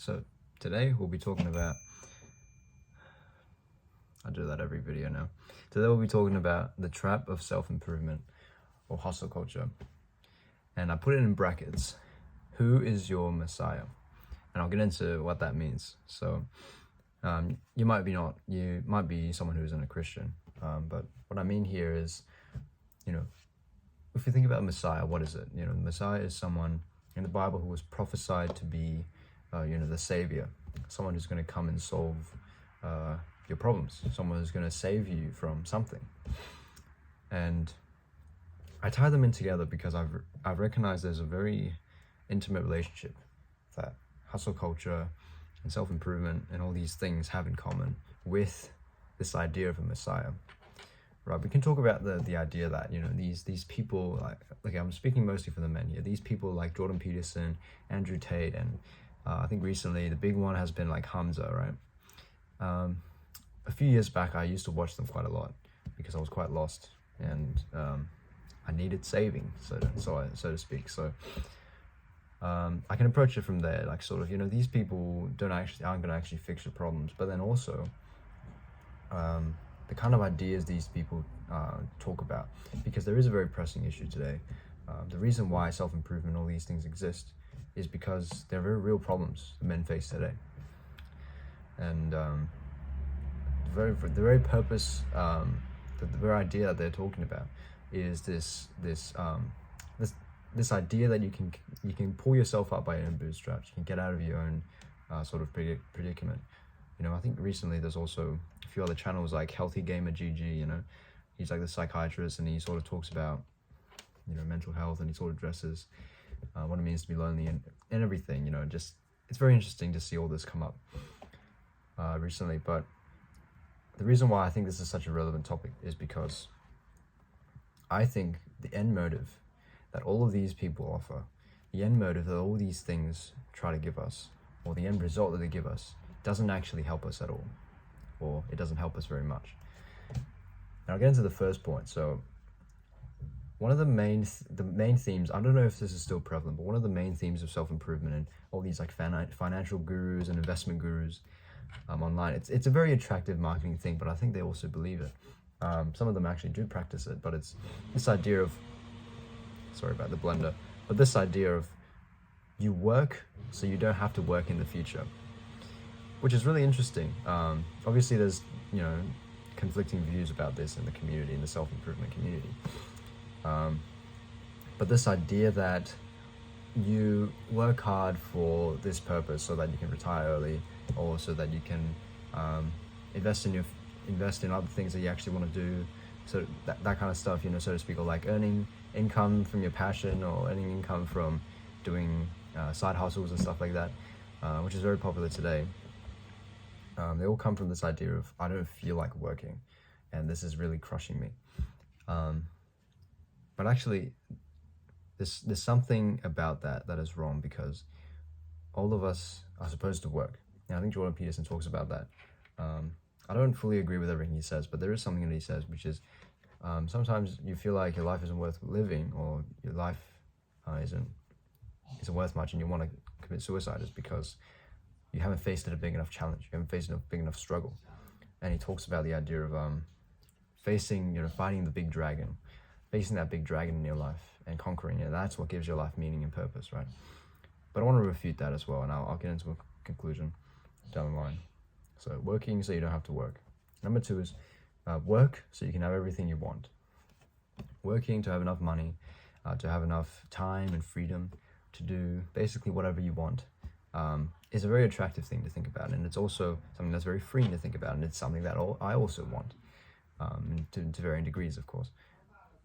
So today we'll be talking about, I do that every video now. Today we'll be talking about the trap of self-improvement or hustle culture. And I put it in brackets, who is your Messiah? And I'll get into what that means. So you might be someone who isn't a Christian. But what I mean here is, if you think about Messiah, what is it? The Messiah is someone in the Bible who was prophesied to be, the savior, someone who's going to come and solve your problems, someone who's going to save you from something. And I tie them in together because I've recognized there's a very intimate relationship that hustle culture and self-improvement and all these things have in common with this idea of a Messiah. Right, we can talk about the idea that, these people, like I'm speaking mostly for the men here, these people like Jordan Peterson, Andrew Tate, and I think recently the big one has been like Hamza, right? A few years back, I used to watch them quite a lot because I was quite lost and I needed saving, so to speak. So I can approach it from there, like sort of, these people aren't going to actually fix your problems, but then also the kind of ideas these people talk about, because there is a very pressing issue today. The reason why self-improvement, all these things exist, is because they're very real problems that men face today. And the very purpose, the very idea that they're talking about is this idea that you can pull yourself up by your own bootstraps. You can get out of your own sort of predicament. I think recently there's also a few other channels like Healthy Gamer GG, he's like the psychiatrist and he sort of talks about, mental health, and he sort of addresses what it means to be lonely and everything, just, it's very interesting to see all this come up recently. But the reason why I think this is such a relevant topic is because I think the end motive that all of these people offer, the end motive that all these things try to give us, or the end result that they give us, doesn't actually help us at all, or it doesn't help us very much. Now I'll get into the first point. So one of the main themes, I don't know if this is still prevalent, but one of the main themes of self-improvement and all these like financial gurus and investment gurus online, it's a very attractive marketing thing, but I think they also believe it. Some of them actually do practice it, but it's this idea of, sorry about the blender, but this idea of you work so you don't have to work in the future, which is really interesting. Obviously there's, conflicting views about this in the community, in the self-improvement community. But this idea that you work hard for this purpose so that you can retire early, or so that you can invest in other things that you actually want to do, so that kind of stuff, so to speak, or like earning income from your passion, or earning income from doing side hustles and stuff like that, which is very popular today. They all come from this idea of, I don't feel like working and this is really crushing me. But actually there's something about that is wrong, because all of us are supposed to work. Now I think Jordan Peterson talks about that. I don't fully agree with everything he says, but there is something that he says, which is sometimes you feel like your life isn't worth living, or your life isn't worth much, and you want to commit suicide, is because you haven't faced a big enough challenge, you haven't faced a big enough struggle. And he talks about the idea of fighting the big dragon, facing that big dragon in your life and conquering it. That's what gives your life meaning and purpose, right? But I want to refute that as well, and I'll get into a conclusion down the line. So working so you don't have to work. Number 2 is work so you can have everything you want. Working to have enough money, to have enough time and freedom to do basically whatever you want, is a very attractive thing to think about, and it's also something that's very freeing to think about, and it's something that I also want, to varying degrees, of course.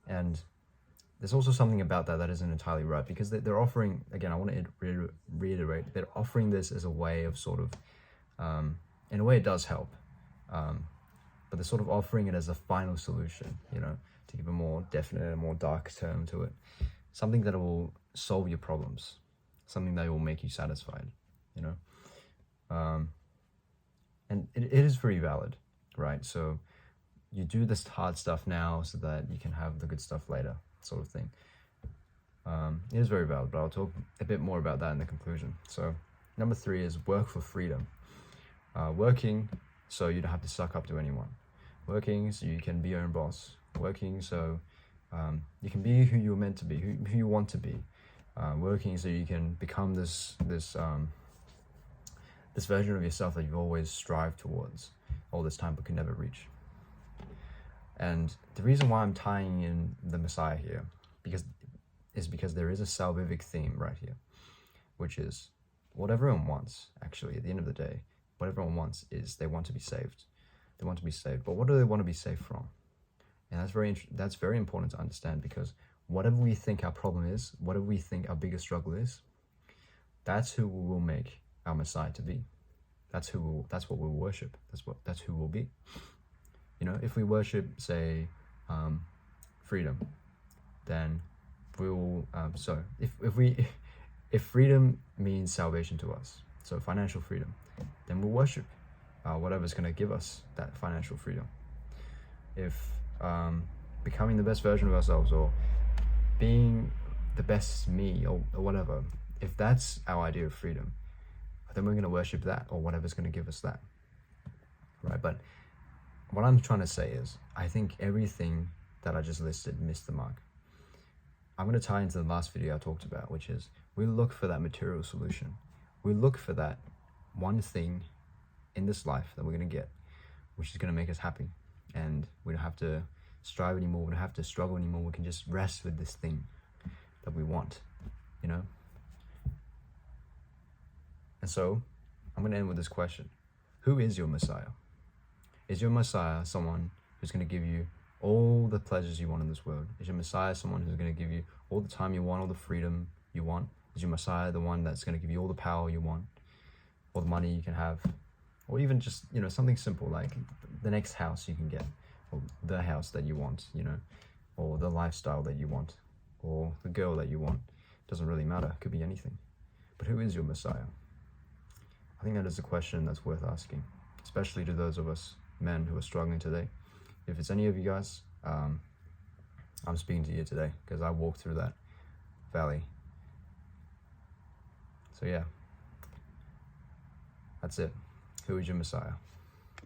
And there's also something about that isn't entirely right, because they're offering, again, I want to reiterate, they're offering this as a way of sort of, in a way it does help, but they're sort of offering it as a final solution, to give a more definite and more dark term to it, something that will solve your problems, something that will make you satisfied, and it is very valid, right? So you do this hard stuff now so that you can have the good stuff later, sort of thing. It is very valid, but I'll talk a bit more about that in the conclusion. So Number 3 is work for freedom. Working so you don't have to suck up to anyone. Working so you can be your own boss. Working so you can be who you're meant to be, who you want to be. Working so you can become this version of yourself that you've always strived towards all this time but could never reach. And the reason why I'm tying in the Messiah here is because there is a salvific theme right here, which is what everyone wants, actually, at the end of the day. What everyone wants is they want to be saved. They want to be saved. But what do they want to be saved from? And that's very important to understand, because whatever we think our problem is, whatever we think our biggest struggle is, that's who we will make our Messiah to be. That's what we'll worship. That's who we'll be. You know, if we worship, say, freedom, then we will. If freedom means salvation to us, so financial freedom, then we'll worship whatever's going to give us that financial freedom. If becoming the best version of ourselves, or being the best me, or whatever, if that's our idea of freedom, then we're going to worship that, or whatever's going to give us that, right? But what I'm trying to say is, I think everything that I just listed missed the mark. I'm going to tie into the last video I talked about, which is we look for that material solution. We look for that one thing in this life that we're going to get, which is going to make us happy. And we don't have to strive anymore. We don't have to struggle anymore. We can just rest with this thing that we want, you know? And so I'm going to end with this question. Who is your Messiah? Is your Messiah someone who's going to give you all the pleasures you want in this world? Is your Messiah someone who's going to give you all the time you want, all the freedom you want? Is your Messiah the one that's going to give you all the power you want, all the money you can have, or even just, you know, something simple like the next house you can get, or the house that you want, you know, or the lifestyle that you want, or the girl that you want? Doesn't really matter. It could be anything. But who is your Messiah? I think that is a question that's worth asking, especially to those of us men who are struggling today. If it's any of you guys, I'm speaking to you today, because I walked through that valley. So yeah, that's it. Who is your Messiah?